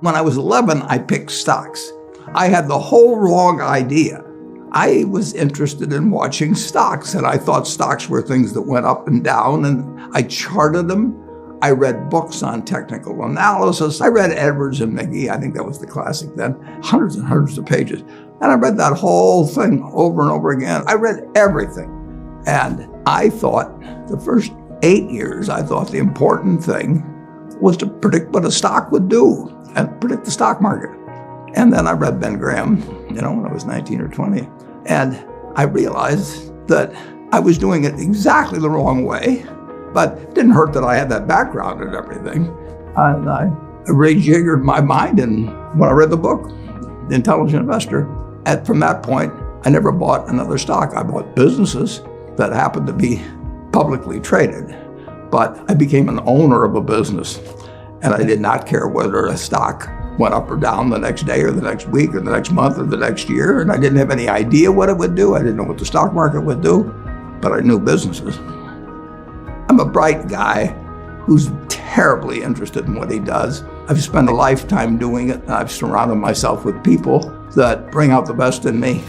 When I was 11, I picked stocks. I had the whole wrong idea. I was interested in watching stocks, and I thought stocks were things that went up and down, and I charted them. I read books on technical analysis. I read Edwards and McGee. I think that was the classic then. Hundreds and hundreds of pages. And I read that whole thing over and over again. I read everything. And I thought the first 8 years, I thought the important thing was to predict what a stock would do and predict the stock market. And then I read Ben Graham, when I was 19 or 20. And I realized that I was doing it exactly the wrong way, but it didn't hurt that I had that background and everything. And I rejiggered my mind, and when I read the book, The Intelligent Investor, and from that point, I never bought another stock. I bought businesses that happened to be publicly traded, but I became an owner of a business, and I did not care whether a stock went up or down the next day or the next week or the next month or the next year, and I didn't have any idea what it would do. I didn't know what the stock market would do, but I knew businesses. I'm a bright guy who's terribly interested in what he does. I've spent a lifetime doing it, and I've surrounded myself with people that bring out the best in me,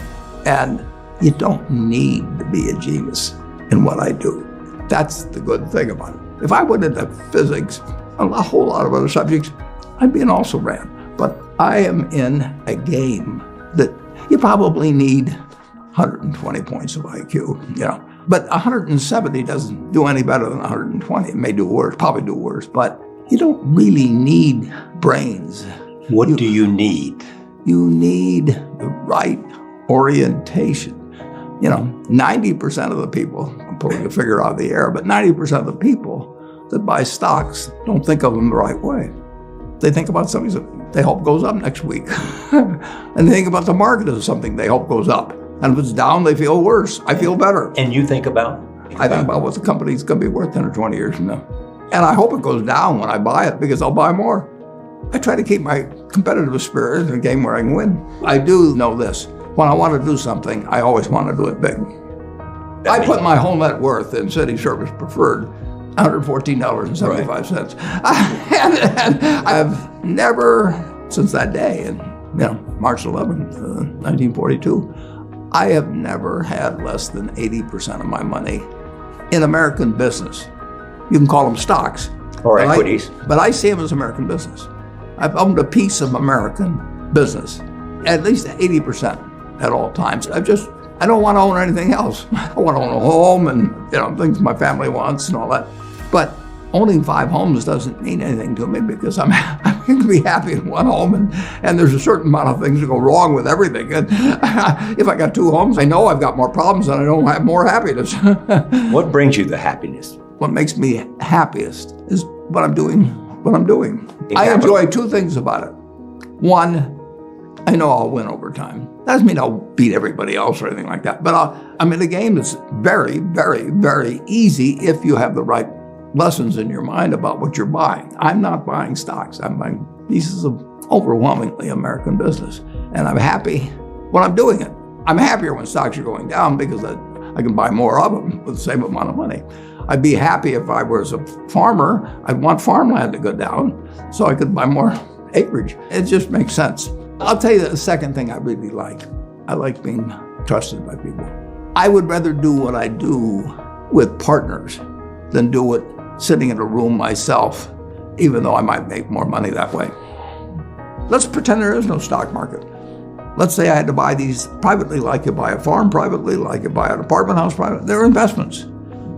and you don't need to be a genius in what I do. That's the good thing about it. If I went into physics, a whole lot of other subjects, I'd be an also-ran. But I am in a game that you probably need 120 points of IQ, But 170 doesn't do any better than 120. It may do worse, probably do worse, but you don't really need brains. What do you need? You need the right orientation. 90% of the people, I'm pulling a figure out of the air, but 90% of the people that buy stocks don't think of them the right way. They think about something that they hope goes up next week. And they think about the market as something they hope goes up. And if it's down, they feel worse. I feel better. And you think about? I think about what the company's going to be worth 10 or 20 years from now. And I hope it goes down when I buy it, because I'll buy more. I try to keep my competitive spirit in a game where I can win. I do know this. When I want to do something, I always want to do it big. I put my whole net worth in City Service Preferred, $114.75. And I've never, since that day, in March 11th, 1942, I have never had less than 80% of my money in American business. You can call them stocks. Or equities. But I see them as American business. I've owned a piece of American business, at least 80% at all times. I don't want to own anything else. I want to own a home and things my family wants and all that. But owning 5 homes doesn't mean anything to me, because I'm going to be happy in one home, and there's a certain amount of things that go wrong with everything. And if I got 2 homes, I know I've got more problems and I don't have more happiness. What brings you the happiness? What makes me happiest is what I'm doing. I enjoy 2 things about it. One, I know I'll win over time. That doesn't mean I'll beat everybody else or anything like that, but I'm in a game that's very, very, very easy if you have the right lessons in your mind about what you're buying. I'm not buying stocks. I'm buying pieces of overwhelmingly American business, and I'm happy when I'm doing it. I'm happier when stocks are going down, because I can buy more of them with the same amount of money. I'd be happy if I was a farmer. I'd want farmland to go down so I could buy more acreage. It just makes sense. I'll tell you the second thing I really like. I like being trusted by people. I would rather do what I do with partners than do it sitting in a room myself, even though I might make more money that way. Let's pretend there is no stock market. Let's say I had to buy these privately, like you buy a farm privately, like you buy an apartment house privately. They're investments.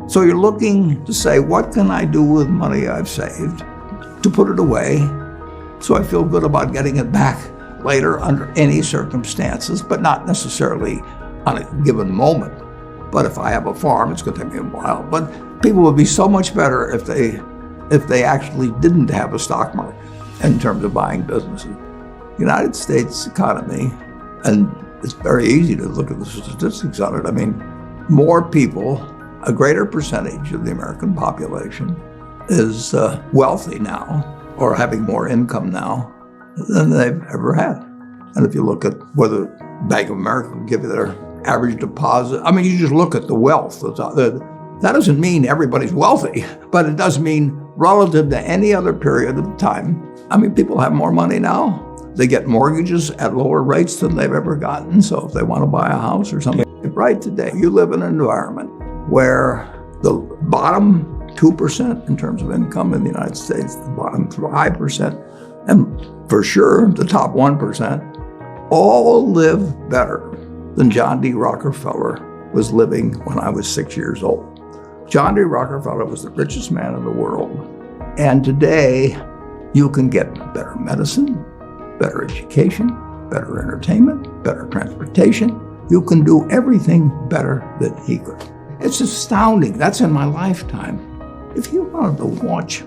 So you're looking to say, what can I do with money I've saved to put it away so I feel good about getting it back later under any circumstances, but not necessarily on a given moment. But if I have a farm, it's going to take me a while. But people would be so much better if they actually didn't have a stock market in terms of buying businesses. The United States economy, and it's very easy to look at the statistics on it. I mean, more people, a greater percentage of the American population is wealthy now, or having more income now than they've ever had. And if you look at whether Bank of America will give you their average deposit, I mean, you just look at the wealth that's that doesn't mean everybody's wealthy, but it does mean relative to any other period of time. I mean, people have more money now. They get mortgages at lower rates than they've ever gotten. So if they want to buy a house or something, right today, you live in an environment where the bottom 2% in terms of income in the United States, the bottom 5%, and for sure the top 1%, all live better than John D. Rockefeller was living when I was 6 years old. John D. Rockefeller was the richest man in the world. And today, you can get better medicine, better education, better entertainment, better transportation. You can do everything better than he could. It's astounding. That's in my lifetime. If you wanted to watch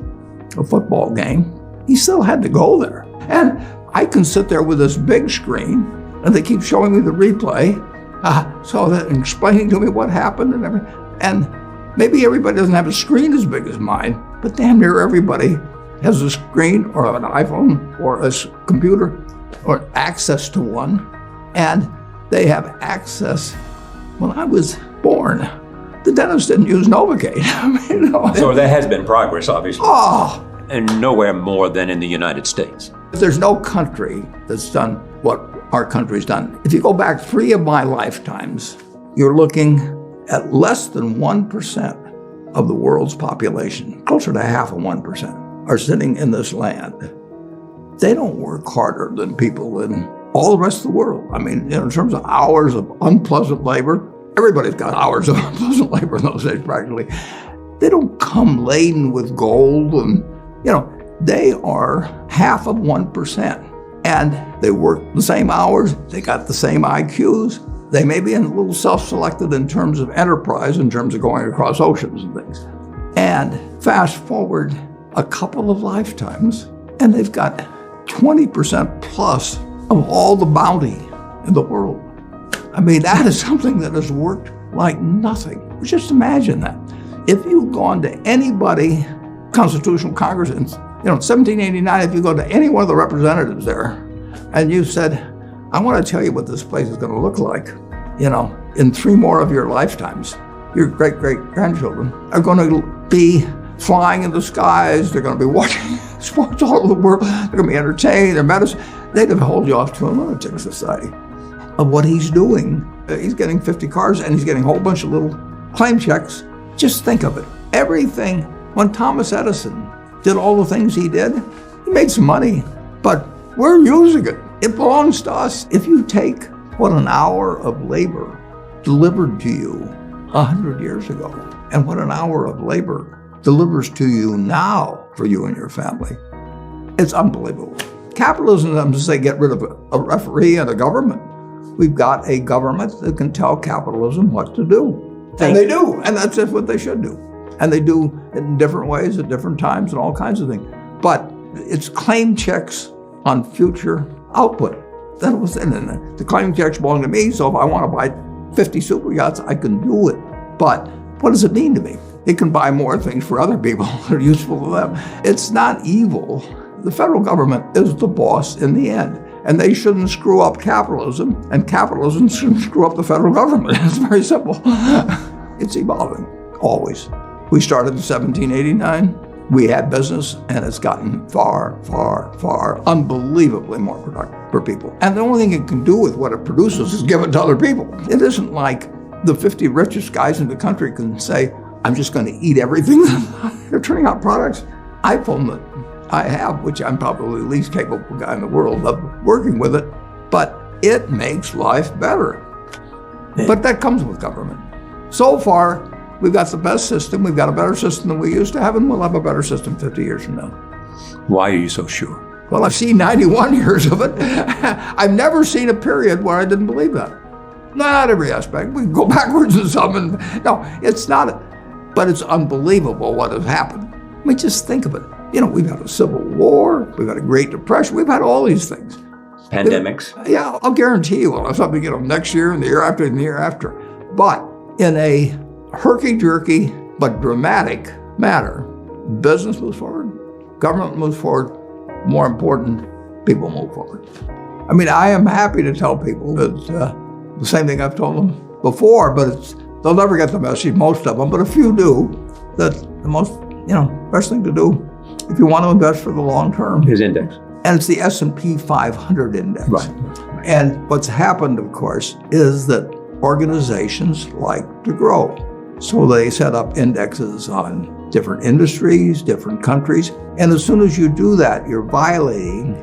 a football game, he still had to go there. And I can sit there with this big screen, and they keep showing me the replay, so that explaining to me what happened and everything. And maybe everybody doesn't have a screen as big as mine, but damn near everybody has a screen or an iPhone or a computer or access to one. And they have access. When I was born, the dentist didn't use Novocaine. So there has been progress, obviously. Oh, And nowhere more than in the United States. there's no country that's done what our country's done. If you go back 3 of my lifetimes, you're looking at less than 1% of the world's population, closer to half of 1%, are sitting in this land. They don't work harder than people in all the rest of the world. I mean, in terms of hours of unpleasant labor, everybody's got hours of unpleasant labor in those days practically. They don't come laden with gold and, they are half of 1%. And they work the same hours, they got the same IQs. They may be a little self-selected in terms of enterprise, in terms of going across oceans and things. And fast forward a couple of lifetimes, and they've got 20% plus of all the bounty in the world. I mean, that is something that has worked like nothing. Just imagine that. If you've gone to anybody, Constitutional Congress, in 1789, if you go to any one of the representatives there, and you said, I want to tell you what this place is going to look like, in 3 more of your lifetimes, your great-great-grandchildren are going to be flying in the skies, they're going to be watching sports all over the world, they're going to be entertained, their medicine. They'd have held you off to a lunatic society of what he's doing. He's getting 50 cars and he's getting a whole bunch of little claim checks. Just think of it. Everything, when Thomas Edison did all the things he did, he made some money, but we're using it. It belongs to us. If you take what an hour of labor delivered to you 100 years ago and what an hour of labor delivers to you now for you and your family, it's unbelievable. Capitalism doesn't say get rid of a referee and a government. We've got a government that can tell capitalism what to do. And they do, and that's just what they should do. And they do it in different ways at different times and all kinds of things. But it's claim checks on future output. That was it. And the claim checks belong to me, so if I want to buy 50 super yachts, I can do it. But what does it mean to me? It can buy more things for other people that are useful to them. It's not evil. The federal government is the boss in the end. And they shouldn't screw up capitalism, and capitalism shouldn't screw up the federal government. It's very simple. It's evolving, always. We started in 1789. We had business, and it's gotten far, far, far, unbelievably more productive for people. And the only thing it can do with what it produces is give it to other people. It isn't like the 50 richest guys in the country can say, I'm just going to eat everything. They're turning out products. iPhone that I have, which I'm probably the least capable guy in the world of working with it, but it makes life better. But that comes with government. So far, we've got the best system. We've got a better system than we used to have, and we'll have a better system 50 years from now. Why are you so sure? Well, I've seen 91 years of it. I've never seen a period where I didn't believe that. Not every aspect. We can go backwards in some. No, it's not. But it's unbelievable what has happened. I mean, just think of it. We've had a civil war. We've had a Great Depression. We've had all these things. Pandemics. Yeah, I'll guarantee you we'll have something, next year and the year after and the year after. But in a herky-jerky but dramatic matter, business moves forward, government moves forward, more important, people move forward. I mean, I am happy to tell people that the same thing I've told them before, but it's They'll never get the message, most of them, but a few do, that the most, best thing to do if you want to invest for the long term His index. and it's the S&P 500 index. Right. And what's happened, of course, is that organizations like to grow. So they set up indexes on different industries, different countries. And as soon as you do that, you're violating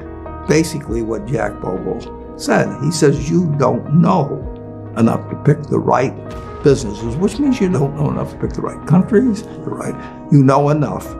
basically what Jack Bogle said. He says you don't know enough to pick the right businesses, which means you don't know enough to pick the right countries, you know enough